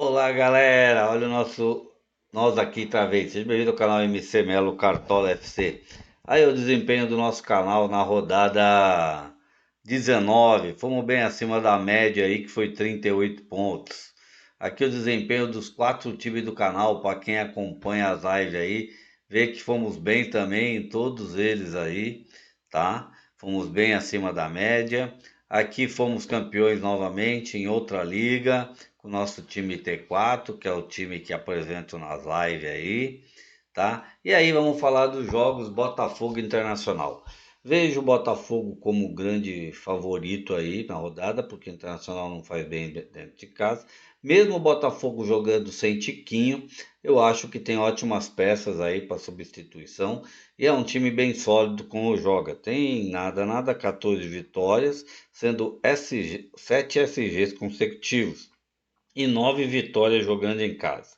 Olá galera, olha nós aqui outra vez. Seja bem-vindo ao canal MC Melo Cartola FC. Aí o desempenho do nosso canal na rodada 19, fomos bem acima da média aí que foi 38 pontos. Aqui o desempenho dos quatro times do canal, para quem acompanha as lives aí, vê que fomos bem também em todos eles aí, tá? Fomos bem acima da média. Aqui fomos campeões novamente em outra liga com o nosso time T4, que é o time que apresento nas lives aí, tá? E aí vamos falar dos jogos Botafogo Internacional. Vejo o Botafogo como grande favorito aí na rodada, porque o Internacional não faz bem dentro de casa. Mesmo o Botafogo jogando sem Tiquinho, eu acho que tem ótimas peças aí para substituição e é um time bem sólido como joga. Tem nada, 14 vitórias, sendo 7 SGs consecutivos e 9 vitórias jogando em casa.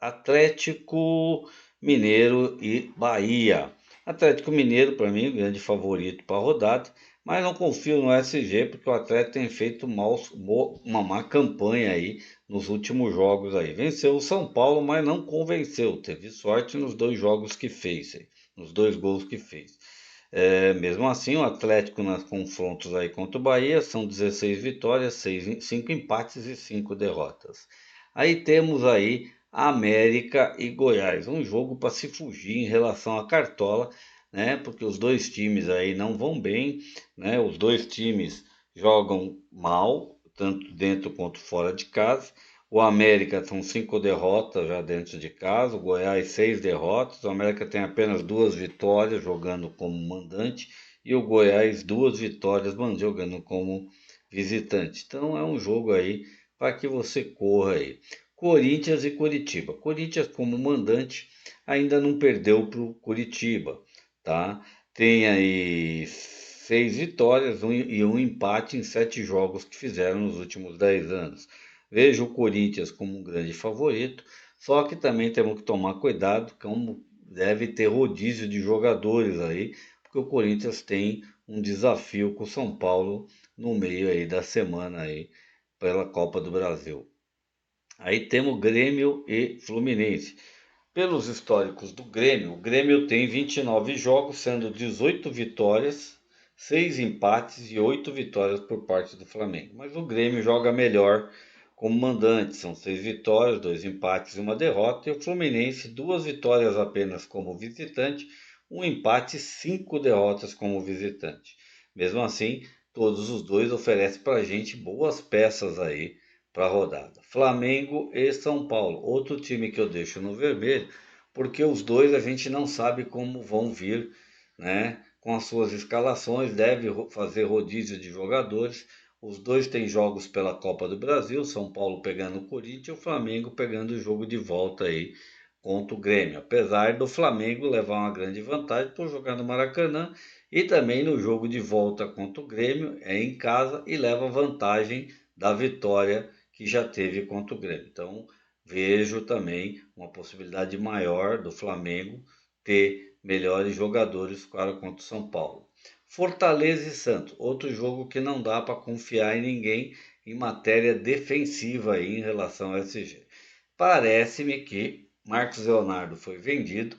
Atlético Mineiro e Bahia. Atlético Mineiro, para mim, grande favorito para a rodada, mas não confio no SG porque o Atlético tem feito uma má campanha aí nos últimos jogos aí. Venceu o São Paulo, mas não convenceu. Teve sorte nos dois jogos que fez, nos dois gols que fez. Mesmo assim, o Atlético nos confrontos aí contra o Bahia são 16 vitórias, 5 empates e 5 derrotas. Aí temos aí América e Goiás, um jogo para se fugir em relação à Cartola, né? Porque os dois times aí não vão bem, né? Os dois times jogam mal, tanto dentro quanto fora de casa. O América são 5 derrotas já dentro de casa, o Goiás 6 derrotas. O América tem apenas 2 vitórias jogando como mandante e o Goiás 2 vitórias jogando como visitante. Então é um jogo aí para que você corra aí. Corinthians e Curitiba. Corinthians como mandante ainda não perdeu para o Curitiba, tá? Tem aí 6 vitórias e um empate em 7 jogos que fizeram nos últimos 10 anos. Vejo o Corinthians como um grande favorito, só que também temos que tomar cuidado, como deve ter rodízio de jogadores aí, porque o Corinthians tem um desafio com o São Paulo no meio aí da semana aí pela Copa do Brasil. Aí temos Grêmio e Fluminense. Pelos históricos do Grêmio, o Grêmio tem 29 jogos, sendo 18 vitórias, 6 empates e 8 vitórias por parte do Flamengo. Mas o Grêmio joga melhor como mandante, são 6 vitórias, 2 empates e uma derrota. E o Fluminense, 2 vitórias apenas como visitante, um empate e 5 derrotas como visitante. Mesmo assim, todos os dois oferecem para a gente boas peças aí para a rodada. Flamengo e São Paulo, outro time que eu deixo no vermelho, porque os dois a gente não sabe como vão vir, né? Com as suas escalações, deve fazer rodízio de jogadores. Os dois têm jogos pela Copa do Brasil, São Paulo pegando o Corinthians e o Flamengo pegando o jogo de volta aí contra o Grêmio. Apesar do Flamengo levar uma grande vantagem por jogar no Maracanã e também no jogo de volta contra o Grêmio é em casa e leva vantagem da vitória que já teve contra o Grêmio. Então, vejo também uma possibilidade maior do Flamengo ter melhores jogadores para contra o São Paulo. Fortaleza e Santos, outro jogo que não dá para confiar em ninguém em matéria defensiva aí em relação ao SG. Parece-me que Marcos Leonardo foi vendido,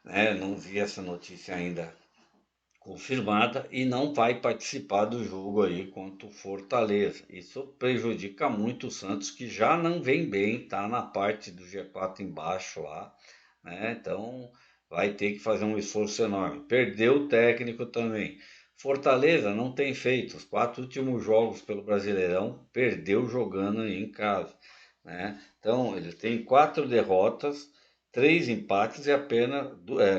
né? Não vi essa notícia ainda confirmada e não vai participar do jogo aí contra o Fortaleza. Isso prejudica muito o Santos, que já não vem bem, tá na parte do G4 embaixo lá, né? Então vai ter que fazer um esforço enorme. Perdeu o técnico também. Fortaleza não tem feito os 4 últimos jogos pelo Brasileirão, perdeu jogando aí em casa, né? Então ele tem 4 derrotas, 3 empates e apenas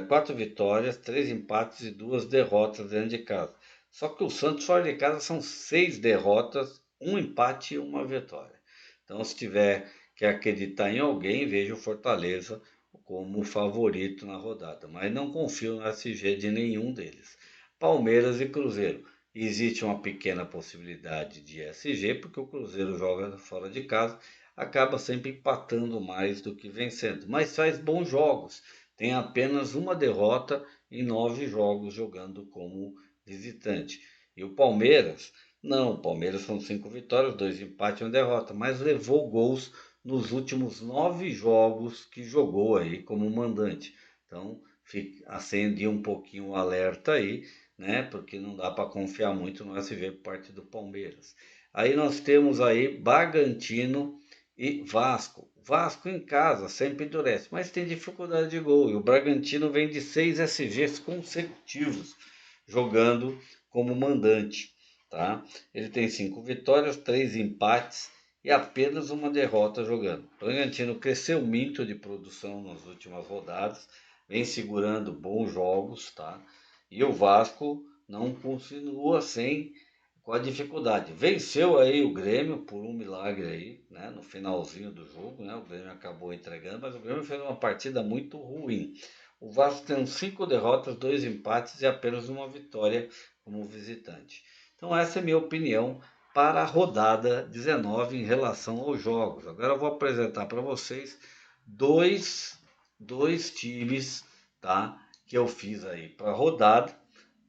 4 vitórias, 3 empates e 2 derrotas dentro de casa. Só que o Santos fora de casa são 6 derrotas, um empate e uma vitória. Então, se tiver que acreditar em alguém, veja o Fortaleza como favorito na rodada. Mas não confio no SG de nenhum deles. Palmeiras e Cruzeiro. Existe uma pequena possibilidade de SG, porque o Cruzeiro joga fora de casa, acaba sempre empatando mais do que vencendo, mas faz bons jogos. Tem apenas uma derrota em 9 jogos jogando como visitante. E o Palmeiras Não, o Palmeiras são 5 vitórias, 2 empates e 1 derrota, mas levou gols nos últimos 9 jogos que jogou aí como mandante. Então, acende um pouquinho o alerta aí, né? Porque não dá para confiar muito no SV por parte do Palmeiras. Aí nós temos aí Bragantino e Vasco. Vasco em casa sempre endurece, mas tem dificuldade de gol. E o Bragantino vem de 6 SGs consecutivos jogando como mandante, tá? Ele tem 5 vitórias, 3 empates e apenas 1 derrota jogando. O Bragantino cresceu muito de produção nas últimas rodadas, vem segurando bons jogos, tá? E o Vasco não continua sem com a dificuldade. Venceu aí o Grêmio por um milagre aí, né? No finalzinho do jogo, né? O Grêmio acabou entregando, mas o Grêmio fez uma partida muito ruim. O Vasco tem 5 derrotas, 2 empates e apenas 1 vitória como visitante. Então essa é a minha opinião para a rodada 19 em relação aos jogos. Agora eu vou apresentar para vocês dois times, tá? Que eu fiz aí para a rodada,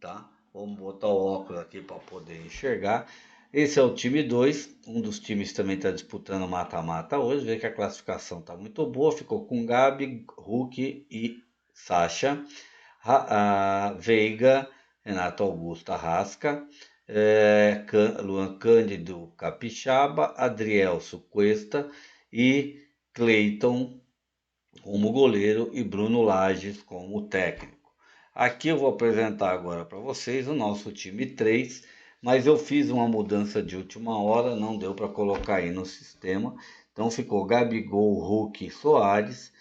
tá? Vamos botar o óculos aqui para poder enxergar. Esse é o time 2. Um dos times também está disputando mata-mata hoje. Vê que a classificação está muito boa. Ficou com Gabi, Hulk e Sacha. Veiga, Renato Augusto Arrasca, Luan Cândido Capixaba, Adrielso Cuesta e Cleiton como goleiro e Bruno Lages como técnico. Aqui eu vou apresentar agora para vocês o nosso time 3, mas eu fiz uma mudança de última hora, não deu para colocar aí no sistema. Então ficou Gabigol, Hulk, Soares,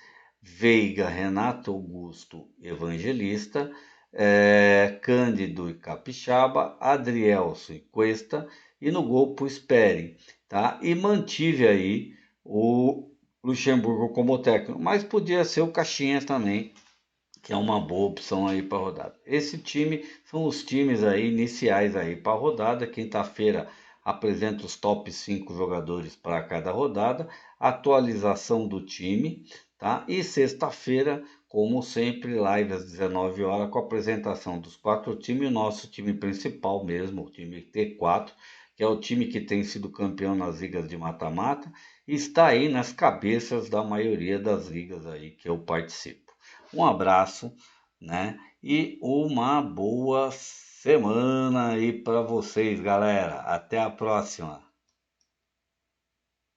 Veiga, Renato Augusto, Evangelista, Cândido e Capixaba, Adrielso e Cuesta, e no gol pro Speri, tá? E mantive aí o Luxemburgo como técnico, mas podia ser o Caixinhas também, que é uma boa opção aí para a rodada. Esse time são os times aí iniciais aí para a rodada. Quinta-feira apresenta os top 5 jogadores para cada rodada, atualização do time, tá? E sexta-feira, como sempre, live às 19 horas com a apresentação dos 4 times, o nosso time principal mesmo, o time T4, que é o time que tem sido campeão nas ligas de mata-mata e está aí nas cabeças da maioria das ligas aí que eu participo. Um abraço, né? E uma boa semana aí para vocês, galera. Até a próxima.